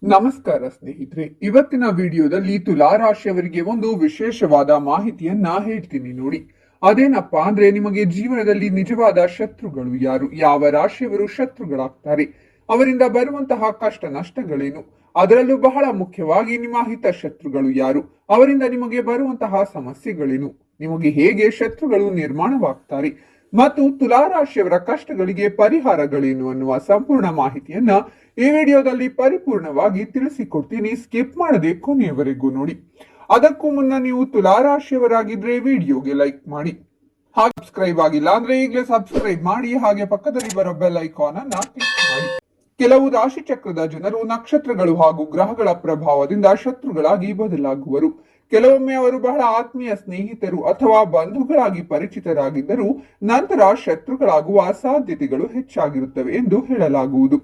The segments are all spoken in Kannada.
ನಮಸ್ಕಾರ ಸ್ನೇಹಿತರೆ, ಇವತ್ತಿನ ವಿಡಿಯೋದಲ್ಲಿ ತುಲಾ ರಾಶಿಯವರಿಗೆ ಒಂದು ವಿಶೇಷವಾದ ಮಾಹಿತಿಯನ್ನ ಹೇಳ್ತೀನಿ ನೋಡಿ. ಅದೇನಪ್ಪಾ ಅಂದ್ರೆ, ನಿಮಗೆ ಜೀವನದಲ್ಲಿ ನಿಜವಾದ ಶತ್ರುಗಳು ಯಾರು, ಯಾವ ರಾಶಿಯವರು ಶತ್ರುಗಳಾಗ್ತಾರೆ, ಅವರಿಂದ ಬರುವಂತಹ ಕಷ್ಟ ನಷ್ಟಗಳೇನು, ಅದರಲ್ಲೂ ಬಹಳ ಮುಖ್ಯವಾಗಿ ನಿಮ್ಮ ಹಿತಶತ್ರುಗಳು ಯಾರು, ಅವರಿಂದ ನಿಮಗೆ ಬರುವಂತಹ ಸಮಸ್ಯೆಗಳೇನು, ನಿಮಗೆ ಹೇಗೆ ಶತ್ರುಗಳು ನಿರ್ಮಾಣವಾಗ್ತಾರೆ ಮತ್ತು ತುಲಾ ರಾಶಿಯವರ ಕಷ್ಟಗಳಿಗೆ ಪರಿಹಾರಗಳೇನು ಅನ್ನುವ ಸಂಪೂರ್ಣ ಮಾಹಿತಿಯನ್ನ ಈ ವಿಡಿಯೋದಲ್ಲಿ ಪರಿಪೂರ್ಣವಾಗಿ ತಿಳಿಸಿಕೊಡ್ತೀನಿ. ಸ್ಕಿಪ್ ಮಾಡದೆ ಕೊನೆಯವರೆಗೂ ನೋಡಿ. ಅದಕ್ಕೂ ಮುನ್ನ ನೀವು ತುಲಾ ರಾಶಿಯವರಾಗಿದ್ರೆ ವಿಡಿಯೋಗೆ ಲೈಕ್ ಮಾಡಿ, ಹಾಗೆ ಸಬ್ಸ್ಕ್ರೈಬ್ ಆಗಿಲ್ಲ ಅಂದ್ರೆ ಈಗಲೇ ಸಬ್ಸ್ಕ್ರೈಬ್ ಮಾಡಿ, ಹಾಗೆ ಪಕ್ಕದಲ್ಲಿ ಬರೋ ಬೆಲ್ ಐಕಾನ್ ಅನ್ನ ಕ್ಲಿಕ್ ಮಾಡಿ. ಕೆಲವು ರಾಶಿ ಚಕ್ರದ ಜನರು ನಕ್ಷತ್ರಗಳು ಹಾಗೂ ಗ್ರಹಗಳ ಪ್ರಭಾವದಿಂದ ಶತ್ರುಗಳಾಗಿ ಬದಲಾಗುವರು. ಕೆಲವೊಮ್ಮೆ ಅವರು ಬಹಳ ಆತ್ಮೀಯ ಸ್ನೇಹಿತರು ಅಥವಾ ಬಂಧುಗಳಾಗಿ ಪರಿಚಿತರಾಗಿದ್ದರೂ ನಂತರ ಶತ್ರುಗಳಾಗುವ ಸಾಧ್ಯತೆಗಳು ಹೆಚ್ಚಾಗಿರುತ್ತವೆ ಎಂದು ಹೇಳಲಾಗುವುದು.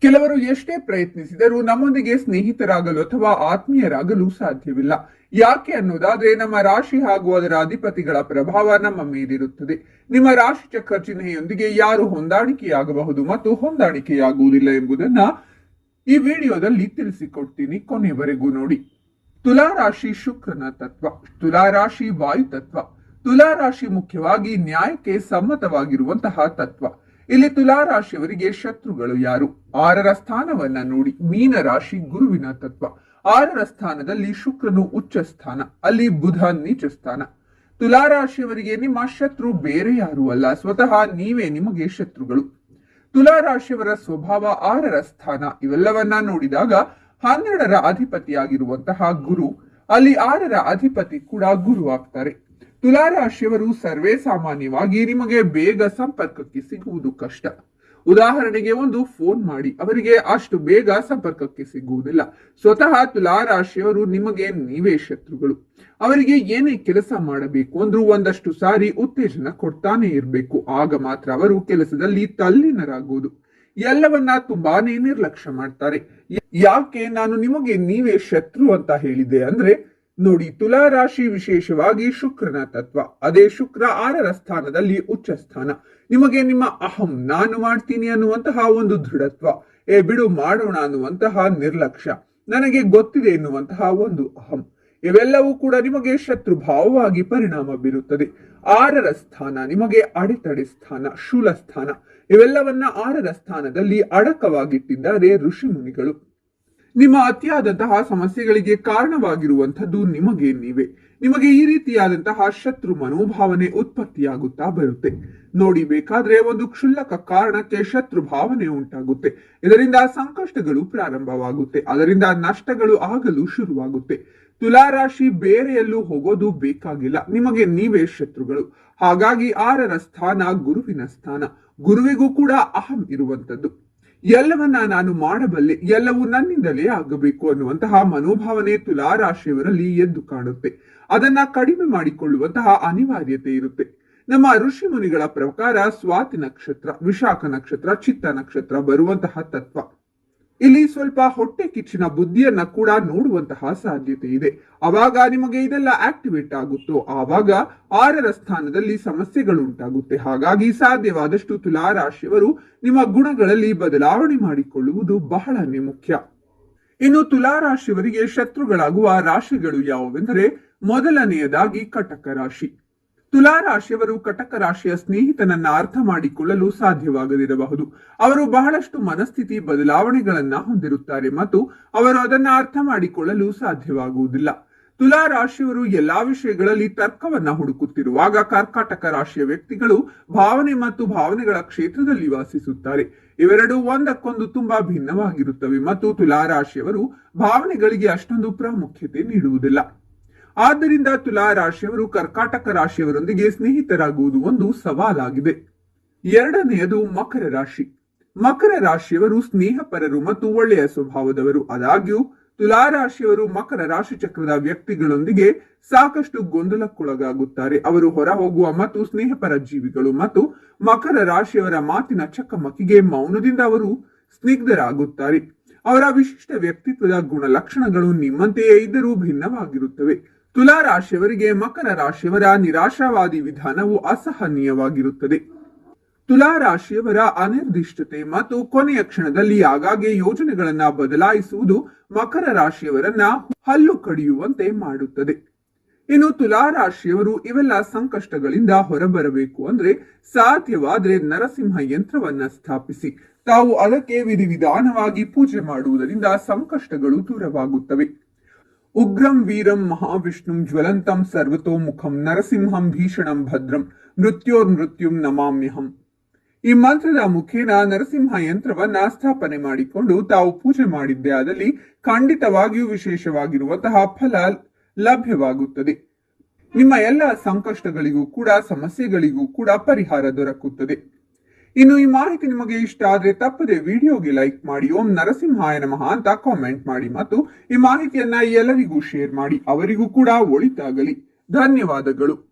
ಕೆಲವರು ಎಷ್ಟೇ ಪ್ರಯತ್ನಿಸಿದರೂ ನಮ್ಮೊಂದಿಗೆ ಸ್ನೇಹಿತರಾಗಲು ಅಥವಾ ಆತ್ಮೀಯರಾಗಲು ಸಾಧ್ಯವಿಲ್ಲ. ಯಾಕೆ ಅನ್ನೋದಾದ್ರೆ, ನಮ್ಮ ರಾಶಿ ಹಾಗೂ ಅದರ ಅಧಿಪತಿಗಳ ಪ್ರಭಾವ ನಮ್ಮ ಮೇಲಿರುತ್ತದೆ. ನಿಮ್ಮ ರಾಶಿ ಚಕ್ರ ಚಿಹ್ನೆಯೊಂದಿಗೆ ಯಾರು ಹೊಂದಾಣಿಕೆಯಾಗಬಹುದು ಮತ್ತು ಹೊಂದಾಣಿಕೆಯಾಗುವುದಿಲ್ಲ ಎಂಬುದನ್ನ ಈ ವಿಡಿಯೋದಲ್ಲಿ ತಿಳಿಸಿಕೊಡ್ತೀನಿ. ಕೊನೆಯವರೆಗೂ ನೋಡಿ. ತುಲಾ ರಾಶಿ ಶುಕ್ರನ ತತ್ವ. ತುಲಾ ರಾಶಿ ವಾಯು ತತ್ವ. ತುಲಾ ರಾಶಿ ಮುಖ್ಯವಾಗಿ ನ್ಯಾಯಕ್ಕೆ ಸಮ್ಮತವಾಗಿರುವಂತಹ ತತ್ವ. ಇಲ್ಲಿ ತುಲಾ ರಾಶಿಯವರಿಗೆ ಶತ್ರುಗಳು ಯಾರು? 6ರ ಸ್ಥಾನವನ್ನ ನೋಡಿ. ಮೀನ ರಾಶಿ ಗುರುವಿನ ತತ್ವ. 6ರ ಸ್ಥಾನದಲ್ಲಿ ಶುಕ್ರನು ಉಚ್ಚ ಸ್ಥಾನ, ಅಲ್ಲಿ ಬುಧ ನೀಚ ಸ್ಥಾನ. ತುಲಾ ರಾಶಿಯವರಿಗೆ ನಿಮ್ಮ ಶತ್ರು ಬೇರೆ ಯಾರು ಅಲ್ಲ, ಸ್ವತಃ ನೀವೇ ನಿಮಗೆ ಶತ್ರುಗಳು. ತುಲಾ ರಾಶಿಯವರ ಸ್ವಭಾವ, 6ರ ಸ್ಥಾನ, ಇವೆಲ್ಲವನ್ನ ನೋಡಿದಾಗ 12ರ ಅಧಿಪತಿಯಾಗಿರುವಂತಹ ಗುರು, ಅಲ್ಲಿ 6ರ ಅಧಿಪತಿ ಕೂಡ ಗುರು ಆಗ್ತಾರೆ. ತುಲಾ ರಾಶಿಯವರು ಸರ್ವೇ ಸಾಮಾನ್ಯವಾಗಿ ನಿಮಗೆ ಬೇಗ ಸಂಪರ್ಕಕ್ಕೆ ಸಿಗುವುದು ಕಷ್ಟ. ಉದಾಹರಣೆಗೆ ಒಂದು ಫೋನ್ ಮಾಡಿ, ಅವರಿಗೆ ಅಷ್ಟು ಬೇಗ ಸಂಪರ್ಕಕ್ಕೆ ಸಿಗುವುದಿಲ್ಲ. ಸ್ವತಃ ತುಲಾ ರಾಶಿಯವರು ನಿಮಗೆ ನೀವೇ ಶತ್ರುಗಳು. ಅವರಿಗೆ ಏನೇ ಕೆಲಸ ಮಾಡಬೇಕು ಅಂದ್ರೂ ಒಂದಷ್ಟು ಸಾರಿ ಉತ್ತೇಜನ ಕೊಡ್ತಾನೆ ಇರಬೇಕು, ಆಗ ಮಾತ್ರ ಅವರು ಕೆಲಸದಲ್ಲಿ ತಲ್ಲೀನರಾಗುವುದು. ಎಲ್ಲವನ್ನ ತುಂಬಾನೇ ನಿರ್ಲಕ್ಷ್ಯ ಮಾಡ್ತಾರೆ. ಯಾಕೆ ನಾನು ನಿಮಗೆ ನೀವೇ ಶತ್ರು ಅಂತ ಹೇಳಿದೆ ಅಂದ್ರೆ ನೋಡಿ, ತುಲಾ ರಾಶಿ ವಿಶೇಷವಾಗಿ ಶುಕ್ರನ ತತ್ವ. ಅದೇ ಶುಕ್ರ 6ರ ಸ್ಥಾನದಲ್ಲಿ ಉಚ್ಚ ಸ್ಥಾನ. ನಿಮಗೆ ನಿಮ್ಮ ಅಹಂ, ನಾನು ಮಾಡ್ತೀನಿ ಅನ್ನುವಂತಹ ಒಂದು ದೃಢತ್ವ, ಬಿಡು ಮಾಡೋಣ ಅನ್ನುವಂತಹ ನಿರ್ಲಕ್ಷ್ಯ, ನನಗೆ ಗೊತ್ತಿದೆ ಎನ್ನುವಂತಹ ಒಂದು ಅಹಂ, ಇವೆಲ್ಲವೂ ಕೂಡ ನಿಮಗೆ ಶತ್ರು ಭಾವವಾಗಿ ಪರಿಣಾಮ ಬೀರುತ್ತದೆ. 6ರ ಸ್ಥಾನ ನಿಮಗೆ ಅಡೆತಡೆ ಸ್ಥಾನ, ಶೂಲ ಸ್ಥಾನ, ಇವೆಲ್ಲವನ್ನ 6ರ ಸ್ಥಾನದಲ್ಲಿ ಅಡಕವಾಗಿಟ್ಟಿದ್ದಾರೆ ಋಷಿ ಮುನಿಗಳು. ನಿಮ್ಮ ಅತಿಯಾದಂತಹ ಸಮಸ್ಯೆಗಳಿಗೆ ಕಾರಣವಾಗಿರುವಂತದ್ದು ನಿಮಗೆ ನೀವೇ. ನಿಮಗೆ ಈ ರೀತಿಯಾದಂತಹ ಶತ್ರು ಮನೋಭಾವನೆ ಉತ್ಪತ್ತಿಯಾಗುತ್ತಾ ಬರುತ್ತೆ ನೋಡಿ. ಬೇಕಾದ್ರೆ ಒಂದು ಕ್ಷುಲ್ಲಕ ಕಾರಣಕ್ಕೆ ಶತ್ರು ಭಾವನೆ ಉಂಟಾಗುತ್ತೆ. ಇದರಿಂದ ಸಂಕಷ್ಟಗಳು ಪ್ರಾರಂಭವಾಗುತ್ತೆ, ಅದರಿಂದ ನಷ್ಟಗಳು ಆಗಲು ಶುರುವಾಗುತ್ತೆ. ತುಲಾ ರಾಶಿ ಬೇರೆ ಎಲ್ಲೂ ಹೋಗೋದು ಬೇಕಾಗಿಲ್ಲ, ನಿಮಗೆ ನೀವೇ ಶತ್ರುಗಳು. ಹಾಗಾಗಿ 6ರ ಸ್ಥಾನ ಗುರುವಿನ ಸ್ಥಾನ. ಗುರುವಿಗೂ ಕೂಡ ಅಹಂ ಇರುವಂತದ್ದು. ಎಲ್ಲವನ್ನ ನಾನು ಮಾಡಬಲ್ಲೆ, ಎಲ್ಲವೂ ನನ್ನಿಂದಲೇ ಆಗಬೇಕು ಅನ್ನುವಂತಹ ಮನೋಭಾವನೆ ತುಲಾ ರಾಶಿಯವರಲ್ಲಿ ಎದ್ದು ಕಾಣುತ್ತೆ. ಅದನ್ನ ಕಡಿಮೆ ಮಾಡಿಕೊಳ್ಳುವಂತಹ ಅನಿವಾರ್ಯತೆ ಇರುತ್ತೆ. ನಮ್ಮ ಋಷಿ ಮುನಿಗಳ ಪ್ರಕಾರ ಸ್ವಾತಿ ನಕ್ಷತ್ರ, ವಿಶಾಖ ನಕ್ಷತ್ರ, ಚಿತ್ತ ನಕ್ಷತ್ರ ಬರುವಂತಹ ತತ್ವ. ಇಲ್ಲಿ ಸ್ವಲ್ಪ ಹೊಟ್ಟೆ ಕಿಚ್ಚಿನ ಬುದ್ಧಿಯನ್ನ ಕೂಡ ನೋಡುವಂತಹ ಸಾಧ್ಯತೆ ಇದೆ. ಅವಾಗ ನಿಮಗೆ ಇದೆಲ್ಲ ಆಕ್ಟಿವೇಟ್ ಆಗುತ್ತೋ ಆವಾಗ 6ರ ಸ್ಥಾನದಲ್ಲಿ ಸಮಸ್ಯೆಗಳು ಉಂಟಾಗುತ್ತೆ. ಹಾಗಾಗಿ ಸಾಧ್ಯವಾದಷ್ಟು ತುಲಾ ರಾಶಿಯವರು ನಿಮ್ಮ ಗುಣಗಳಲ್ಲಿ ಬದಲಾವಣೆ ಮಾಡಿಕೊಳ್ಳುವುದು ಬಹಳನೇ ಮುಖ್ಯ. ಇನ್ನು ತುಲಾ ರಾಶಿಯವರಿಗೆ ಶತ್ರುಗಳಾಗುವ ರಾಶಿಗಳು ಯಾವುವೆಂದರೆ, ಮೊದಲನೆಯದಾಗಿ ಕಟಕ ರಾಶಿ. ತುಲಾ ರಾಶಿಯವರು ಕಟಕ ರಾಶಿಯ ಸ್ನೇಹಿತನನ್ನ ಅರ್ಥ ಮಾಡಿಕೊಳ್ಳಲು ಸಾಧ್ಯವಾಗದಿರಬಹುದು. ಅವರು ಬಹಳಷ್ಟು ಮನಸ್ಥಿತಿ ಬದಲಾವಣೆಗಳನ್ನ ಹೊಂದಿರುತ್ತಾರೆ ಮತ್ತು ಅವರು ಅದನ್ನ ಅರ್ಥ ಮಾಡಿಕೊಳ್ಳಲು ಸಾಧ್ಯವಾಗುವುದಿಲ್ಲ. ತುಲಾ ರಾಶಿಯವರು ಎಲ್ಲಾ ವಿಷಯಗಳಲ್ಲಿ ತರ್ಕವನ್ನ ಹುಡುಕುತ್ತಿರುವಾಗ ಕರ್ಕಾಟಕ ರಾಶಿಯ ವ್ಯಕ್ತಿಗಳು ಭಾವನೆ ಮತ್ತು ಭಾವನೆಗಳ ಕ್ಷೇತ್ರದಲ್ಲಿ ವಾಸಿಸುತ್ತಾರೆ. ಇವೆರಡೂ ಒಂದಕ್ಕೊಂದು ತುಂಬಾ ಭಿನ್ನವಾಗಿರುತ್ತವೆ ಮತ್ತು ತುಲಾ ರಾಶಿಯವರು ಭಾವನೆಗಳಿಗೆ ಅಷ್ಟೊಂದು ಪ್ರಾಮುಖ್ಯತೆ ನೀಡುವುದಿಲ್ಲ. ಆದ್ದರಿಂದ ತುಲಾ ರಾಶಿಯವರು ಕರ್ಕಾಟಕ ರಾಶಿಯವರೊಂದಿಗೆ ಸ್ನೇಹಿತರಾಗುವುದು ಒಂದು ಸವಾಲಾಗಿದೆ. ಎರಡನೆಯದು ಮಕರ ರಾಶಿ. ಮಕರ ರಾಶಿಯವರು ಸ್ನೇಹಪರರು ಮತ್ತು ಒಳ್ಳೆಯ ಸ್ವಭಾವದವರು. ಆದಾಗ್ಯೂ ತುಲಾ ರಾಶಿಯವರು ಮಕರ ರಾಶಿ ಚಕ್ರದ ವ್ಯಕ್ತಿಗಳೊಂದಿಗೆ ಸಾಕಷ್ಟು ಗೊಂದಲಕ್ಕೊಳಗಾಗುತ್ತಾರೆ. ಅವರು ಹೊರ ಹೋಗುವ ಮತ್ತು ಸ್ನೇಹಪರ ಜೀವಿಗಳು ಮತ್ತು ಮಕರ ರಾಶಿಯವರ ಮಾತಿನ ಚಕಮಕಿಗೆ ಮೌನದಿಂದ ಅವರು ಸ್ನಿಗ್ಧರಾಗುತ್ತಾರೆ. ಅವರ ವಿಶಿಷ್ಟ ವ್ಯಕ್ತಿತ್ವದ ಗುಣಲಕ್ಷಣಗಳು ನಿಮ್ಮಂತೆಯೇ ಇದ್ದರೂ ಭಿನ್ನವಾಗಿರುತ್ತವೆ. ತುಲಾ ರಾಶಿಯವರಿಗೆ ಮಕರ ರಾಶಿಯವರ ನಿರಾಶಾವಾದಿ ವಿಧಾನವು ಅಸಹನೀಯವಾಗಿರುತ್ತದೆ. ತುಲಾ ರಾಶಿಯವರ ಅನಿರ್ದಿಷ್ಟತೆ ಮತ್ತು ಕೊನೆಯ ಕ್ಷಣದಲ್ಲಿ ಆಗಾಗ್ಗೆ ಯೋಜನೆಗಳನ್ನ ಬದಲಾಯಿಸುವುದು ಮಕರ ರಾಶಿಯವರನ್ನ ಹಲ್ಲು ಕಡಿಯುವಂತೆ ಮಾಡುತ್ತದೆ. ಇನ್ನು ತುಲಾ ರಾಶಿಯವರು ಇವೆಲ್ಲ ಸಂಕಷ್ಟಗಳಿಂದ ಹೊರಬರಬೇಕು ಅಂದ್ರೆ ಸಾಧ್ಯವಾದ್ರೆ ನರಸಿಂಹ ಯಂತ್ರವನ್ನ ಸ್ಥಾಪಿಸಿ ತಾವು ಅದಕ್ಕೆ ವಿಧಿವಿಧಾನವಾಗಿ ಪೂಜೆ ಮಾಡುವುದರಿಂದ ಸಂಕಷ್ಟಗಳು ದೂರವಾಗುತ್ತವೆ. ಉಗ್ರಂ ವೀರಂ ಮಹಾವಿಷ್ಣುಂ ಜ್ವಲಂತಂ ಸರ್ವತೋಮುಖಂ ನರಸಿಂಹಂ ಭೀಷಣಂ ಭದ್ರಂ ಮೃತ್ಯೋರ್ಮೃತ್ಯುಂ ನಮಾಮ್ಯಹಂ. ಈ ಮಂತ್ರದ ಮುಖೇನ ನರಸಿಂಹ ಯಂತ್ರವನ್ನ ಸ್ಥಾಪನೆ ಮಾಡಿಕೊಂಡು ತಾವು ಪೂಜೆ ಮಾಡಿದ್ದೇ ಆದಲ್ಲಿ ಖಂಡಿತವಾಗಿಯೂ ವಿಶೇಷವಾಗಿರುವಂತಹ ಫಲ ಲಭ್ಯವಾಗುತ್ತದೆ. ನಿಮ್ಮ ಎಲ್ಲ ಸಂಕಷ್ಟಗಳಿಗೂ ಕೂಡ ಸಮಸ್ಯೆಗಳಿಗೂ ಕೂಡ ಪರಿಹಾರ ದೊರಕುತ್ತದೆ. ಇನ್ನು ಈ ಮಾಹಿತಿ ನಿಮಗೆ ಇಷ್ಟ ಆದ್ರೆ ತಪ್ಪದೆ ವಿಡಿಯೋಗೆ ಲೈಕ್ ಮಾಡಿ, ಓಂ ನರಸಿಂಹಾಯ ನಮಃ ಅಂತ ಕಾಮೆಂಟ್ ಮಾಡಿ ಮತ್ತು ಈ ಮಾಹಿತಿಯನ್ನ ಎಲ್ಲರಿಗೂ ಶೇರ್ ಮಾಡಿ, ಅವರಿಗೂ ಕೂಡ ಒಳಿತಾಗಲಿ. ಧನ್ಯವಾದಗಳು.